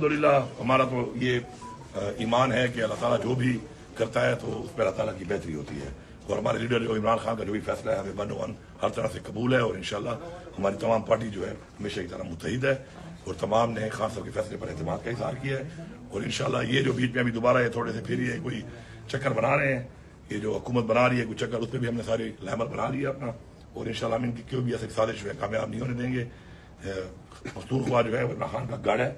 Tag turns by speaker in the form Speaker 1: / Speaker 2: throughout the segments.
Speaker 1: अल्हम्दुलिल्लाह हमारा तो ये ईमान है कि अल्लाह ताला जो भी करता है तो उस पर अल्लाह ताला की बेहतरी होती है। और हमारे लीडर जो इमरान खान का जो भी फैसला है हमें वन वन हर तरह से कबूल है और इंशाल्लाह हमारी तमाम पार्टी जो है हमेशा की तरह मुत्तहिद है और तमाम ने खान साहब के फैसले पर एतमाद का इजहार किया है। और इंशाल्लाह ये जो बीच में अभी दोबारा ये थोड़े से फिर ये कोई चक्कर बना रहे हैं, ये जो हुकूमत बना रही है कोई चक्कर, उस पर भी हमने सारी लहमत बना ली है अपना और इंशाल्लाह हम इनकी कोई भी ऐसी साजिश जो है कामयाब नहीं होने देंगे। पख्तूनख्वा जो है इमरान खान का गढ़ है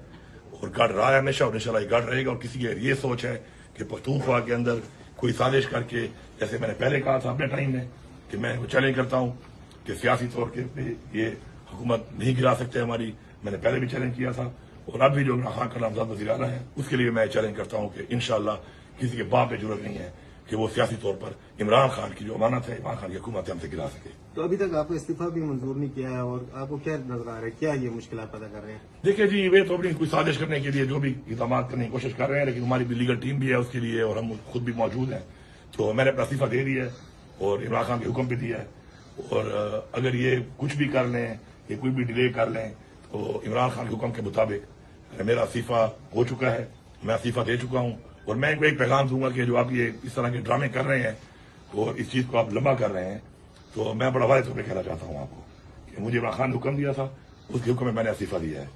Speaker 1: और गढ़ रहा है हमेशा और इंशाल्लाह ये गढ़ रहेगा। और किसी की ये सोच है कि पख्तूनख्वा के अंदर कोई साजिश करके, जैसे मैंने पहले कहा था अपने टाइम में कि मैं चैलेंज करता हूं कि सियासी तौर पे ये हुकूमत नहीं गिरा सकते हमारी, मैंने पहले भी चैलेंज किया था और अब भी जो इमरान खान का नामजद वज़ीर आला है उसके लिए मैं चैलेंज करता हूं कि इंशाल्लाह किसी के बाप पे जरूरत नहीं है कि वो सियासी तौर पर इमरान खान की जो अमानत है, इमरान खान की हुकूमत हमसे गिरा सके।
Speaker 2: तो अभी तक आपको इस्तीफा भी मंजूर नहीं किया है और आपको क्या नजर आ रहा है, क्या ये मुश्किल पैदा कर रहे हैं?
Speaker 1: देखिए जी, वे तो अपनी कोई साजिश करने के लिए जो भी इक़दाम करने की कोशिश कर रहे हैं, लेकिन हमारी भी लीगल टीम भी है उसके लिए और हम खुद भी मौजूद हैं। तो मैंने अपना इस्तीफा दे दिया है और इमरान खान के हुक्म पे दिया है और अगर ये कुछ भी कर लें, ये कोई भी डिले कर लें तो इमरान खान के हुक्म के मुताबिक मेरा इस्तीफा हो चुका है, मैं इस्तीफा दे चुका हूँ। और मैं इनको एक पैगाम दूंगा कि जो आप ये इस तरह के ड्रामे कर रहे हैं और इस चीज को आप लंबा कर रहे हैं, तो मैं बड़ा वायदे तौर पर कहना चाहता हूँ आपको कि मुझे इमरान खान ने हुक्म दिया था, उसके हुक्म में मैंने इस्तीफा दिया है।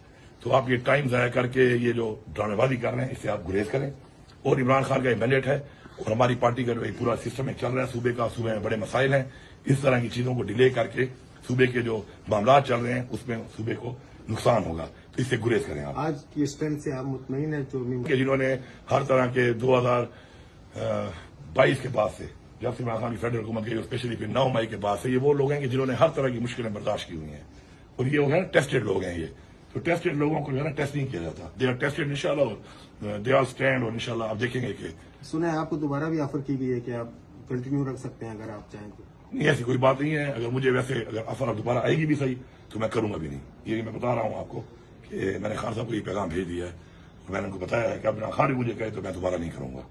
Speaker 1: तो आप ये टाइम ज़ाया करके ये जो ड्रामेबाजी कर रहे हैं इससे आप गुरेज करें। और इमरान खान का मैंडेट है और हमारी पार्टी का जो एक पूरा सिस्टम चल रहा है, सूबे का, सूबे में बड़े मसाइल हैं, इस तरह की चीजों को डिले करके सूबे के जो मामला चल रहे हैं उसमें सूबे को नुकसान होगा, तो इससे गुरेज करें आप।
Speaker 2: आज की स्ट्रेंथ से आप मुतमईन है
Speaker 1: जिन्होंने हर तरह के 2022 के बाद से, जब से इमरान खान की फेडरल हुकूमत गई, स्पेशली फिर 9 मई के बाद से, ये वो लोग हैं कि जिन्होंने हर तरह की मुश्किलें बर्दाश्त की हुई हैं और ये है टेस्टेड लोग हैं। ये तो टेस्टेड लोगों को जो है ना टेस्ट नहीं किया जाता, दे आर टेस्टेड इंशाल्लाह, दे आर स्टैंड और इंशाल्लाह आप देखेंगे कि
Speaker 2: सुना है आपको दोबारा भी ऑफर की गई है कि आप कंटिन्यू रख सकते हैं अगर आप चाहें तो।
Speaker 1: नहीं, ऐसी कोई बात नहीं है। अगर मुझे वैसे अगर ऑफर दोबारा आएगी भी सही तो मैं करूंगा भी नहीं। ये मैं बता रहा हूँ आपको कि मैंने खान साहब को ये पैगाम भेज दिया है और मैंने उनको बताया है कि अब खान भी मुझे कहे तो मैं दोबारा नहीं करूंगा।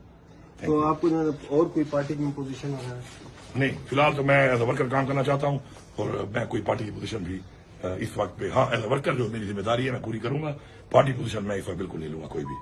Speaker 2: तो आपको और कोई पार्टी की पोजीशन है?
Speaker 1: नहीं, फिलहाल तो मैं एज अ वर्कर काम करना चाहता हूँ और मैं कोई पार्टी की पोजीशन भी इस वक्त पे, हाँ एज अ वर्कर जो मेरी जिम्मेदारी है मैं पूरी करूंगा, पार्टी पोजीशन मैं इस वक्त बिल्कुल नहीं लूंगा कोई भी।